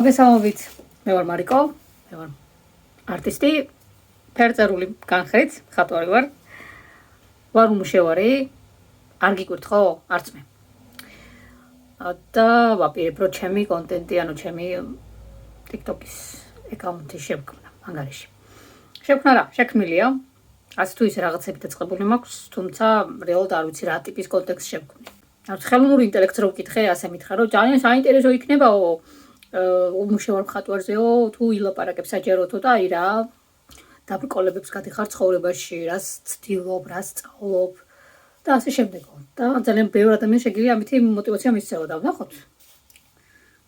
მოგესალმებით, მე ვარ მარიკო, მე ვარ არტისტი, ფერწერული განხრით, ხატვარი ვარ უმუშევარი, არ გიკვირთ ხო? არც მე. და ვაპირებ, რომ ჩემი კონტენტი, ანუ ჩემი TikTok-ის აკაუნტი შევქმნა ანგარიში. შევქმნა რა, შექმნილია, ასე თუ ისე რაღაცები დაწყებული მაქვს, თუმცა რეალურად არ ვიცი რა ტიპის კონტექსტს შევქმნი. არც ხელოვნური ინტელექტს რო ვკითხე, ასე მითხრა, რომ ძალიან საინტერესო იქნებაო უმუშევარ მხატვარზეო, თუ ილაპარაკებს საჯაროთო და აი რა დაბრკოლებებს გადიხარ ცხოვრებაში, რას ცდილობ, რას სწავლობ და ასე შემდეგო. და ძალიან ბევრი ადამიანი შეგიძლია ამითი мотиваცია მისცევა და ვნახოთ.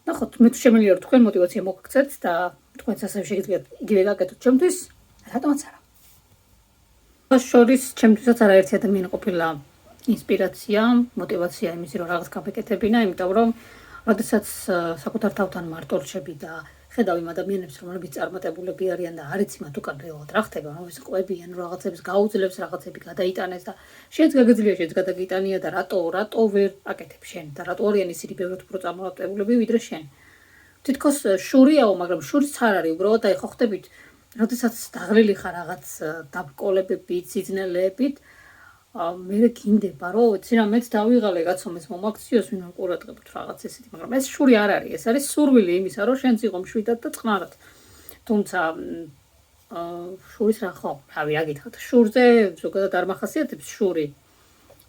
ნახოთ, მე თუ შემიძლია რომ თქვენ мотиваცია მოგქცეთ და თქვენც ასევე შეგიძლიათ იგივე გაკეთოთ ჩემთვის, რატომაც არა. შორის ჩემთვისაც არაერთი ადამიანი ყოფილა ინსპირაცია, мотиваცია იმისი რომ რაღაც გავეკეთებინა, იმიტომ რომ როდესაც საკუთარ თავთან მარტო რჩები და ხედავ იმ ადამიანებს, რომლებიც წარმატებულები არიან და არ იცი მათ უკან რეალურად რა ხდება, რომლებიც ყვებიან, რაღაცებს გაუძლებს, რაღაცები გადაიტანეს და შეც გაგიძლია, შეც გადაგიტანია და რატო ვერ აკეთებ შენ და რატო არიან ისინი ბევრად უფრო წარმატებულები ვიდრე შენ. თითქოს შურიაო, მაგრამ შურიც არ არის, უბრალოდ აი ხო ხდებით, როდესაც დაღლილი ხარ რაღაც დაბრკოლებებით, სიძნელეებით, მე გინდება რომ იცი რა მეც დავიღალე კაცომეს მომაქციოს ვინ ყურადღებთ რაღაც ესეთი, მაგრამ ეს შური არ არის, ეს არის სურვილი იმისა რომ შენც იყო მშვიდად და წყნარად. თუმცა შურის რა ხო, რავი რა გითხრათ, შურზე ზოგადად არ მახასიათებს შური.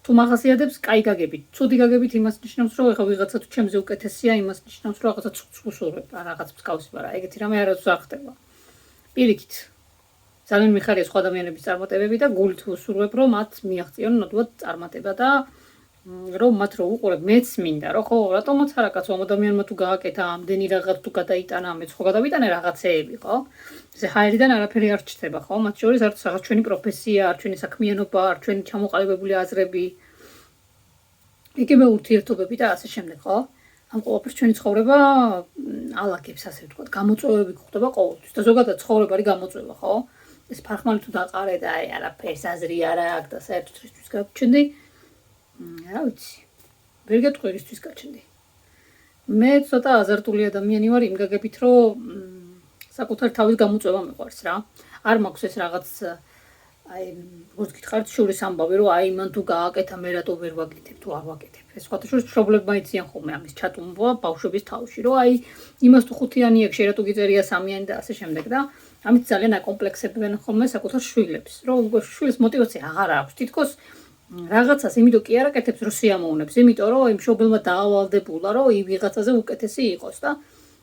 თუ მახასიათებს, კაი გაგებით, ცუდი გაგებით იმას ნიშნავს რომ ეხა ვიღაცა თუ ჩემზე უკეთესია, იმას ნიშნავს რომ რაღაცა ცუცურებ, რაღაც მსგავსი ვარ, ეგეთი რამე არასდროს არ ხდება. პირიქით ძალიან მიხარია სხვა ადამიანების წარმატებები და გულით ვუსურვებ, რომ მათ მიაღწიონ ნოდვად წარმატება და რომ მათ რო უყურებ, მეც მინდა, რომ ხო, რატომაც არა კაცო, ამ ადამიანმა თუ გააკეთა ამდენი რაღაც თუ გადაიტანა, მეც ხო გადავიტანე რაღაცეები, ხო? ესე ჰაერიდან არაფერი არ ჩნდება, ხო? მათ შორის არც რაღაც ჩვენი პროფესია, არ ჩვენი საქმიანობა, არ ჩვენი ჩამოყალიბებული აზრები, იგივე ურთიერთობები და ასე შემდეგ, ხო? ამ ყველაფერს ჩვენი ცხოვრება ალაგებს, ასე ვთქვათ, გამოწვევები გვხდება ყოველთვის და ზოგადად ცხოვრება არის გამოწვევა, ხო? ეს ფარხმალი თუ დაყარე და აი არაფერს აზრი არ აქვს და საერთოდ რისთვის გაჩნდი, რა ვიცი, ვერ გეტყვი რისთვის გაჩნდი. მე ცოტა აზარტული ადამიანი ვარ იმ გაგებით, რომ საკუთარ თავის გამოწვევა მიყვარს რა. არ მაქვს ეს რაღაც აი როგორც გითხარით შურის ამბავი, რომ აი მან თუ გააკეთა მე რატო ვერ ვაკეთებ თუ არ ვაკეთებ. ეს სხვათა შორის მშობლებმა იციან ხოლმე ამის ჩატუმბვა ბავშვების თავში, რომ აი იმას თუ ხუთიანი აქვს, შენ რატო გიწერია სამიანი და ასე შემდეგ და ამით ძალიან აკომპლექსებენ ხოლმე საკუთარ შვილებს, რომ შვილს мотиваცია აღარ აქვს. თითქოს რაღაცას იმიტომ კი არ აკეთებს, რომ სიამოვნებს, იმიტომ რომ იმ მშობელმა დაავალდებულა, რომ იმ ვიღაცაზე უკეთესი იყოს და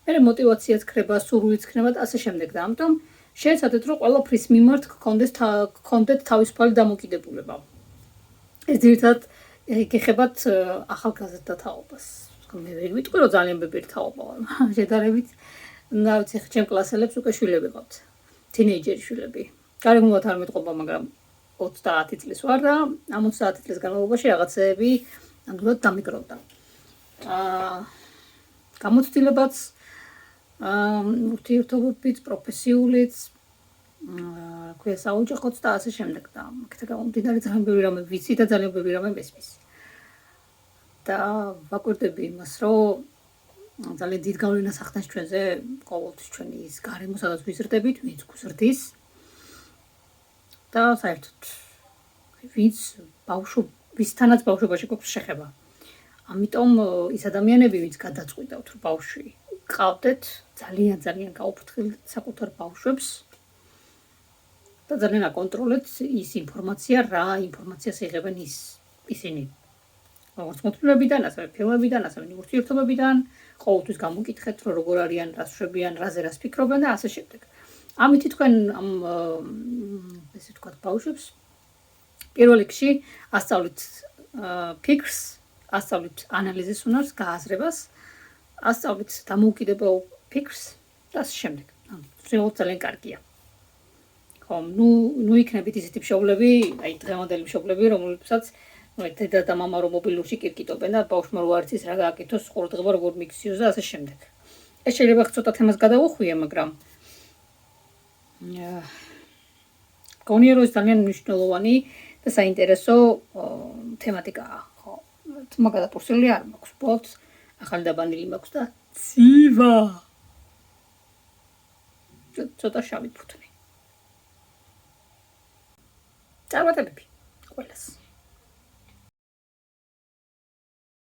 მე мотиваციაც ქრება, სურვილიც ქრება და ასე შემდეგ და ამიტომ შეეცადეთ, რომ ყველაფრის მიმართ გქონდეთ თავისუფალი დამოკიდებულება. ეს ძირითადად გეხებათ ახალგაზრდა თაობას. მე ვერ ვიტყვი, რომ ძალიან ბებიერი თაობა ვარ, შედარებით, რა ვიცი, ჩემ კლასელებს უკვე შვილები ყავთ. თინეიჯერი შვილები. გარემოულად არ მეტყობა, მაგრამ 30 წლის ვარ და ამ 30 წლის განმავლობაში რაღაცეები ნამდვილად დამიკროვდა. გამოცდილებაც ურთიერთობებით, პროფესიულიც, ქვია საოჯახოც და ასე შემდეგ და აქეთ გამომდინარე ძალიან ბევრი რამე ვიცი და ძალიან ბევრი რამე მესმის. და ვაკვირდები იმას, რომ ძალიან დიდ გავლენას ახდენს ჩვენზე ყოველთვის ჩვენი ის გარემო, სადაც ვიზრდებით, ვინც გვზრდის და საერთოდ ვისთანაც ბავშვობაში გვაქვს შეხება. ამიტომ ის ადამიანები, ვინც გადაწყვიტავთ, რომ ბავშვი ყავდეთ, ძალიან გაუფრთხილდეთ საკუთარ ბავშვებს და ძალიან აკონტროლეთ ის ინფორმაცია, რა ინფორმაციას იღებენ ისინი. როგორც მოთხრობებიდან, ასევე ფილმებიდან, ასევე ურთიერთობებიდან, ყოველთვის გამოკითხეთ, რომ როგორ არიან, რას შვებიან, რაზე რას ფიქრობენ და ასე შემდეგ. ამით თქვენ ამ ესე ვთქვათ ბავშვებს პირველ რიგში ასწავლით ფიქრს, ასწავლით ანალიზის უნარს, გააზრებას, ასწავლით დამოუკიდებელ ფიქრს და ასე შემდეგ. რეალურად ძალიან კარგია. ხო, ნუ იქნებით ისეთი მშობლები, აი დღევანდელი მშობლები, რომლებსაც დედა და მამა რომ მობილურში კირკიტობენ და ბავშვმა რო არ იცის რა გააკეთოს, ყურადღება როგორ მიიქციოს და ასე შემდეგ. ეს შეიძლება ცოტა თემას გადავუხვიე, მაგრამ გონია რომ ეს ძალიან მნიშვნელოვანი და საინტერესო თემატიკაა, ხო. მაგალითად პურსელი არ მაქვს, ბოლოს ახალი დაბანილი მაქვს და ცივა. ცოტა შავი ფუთნი. წარმატებები ყველას.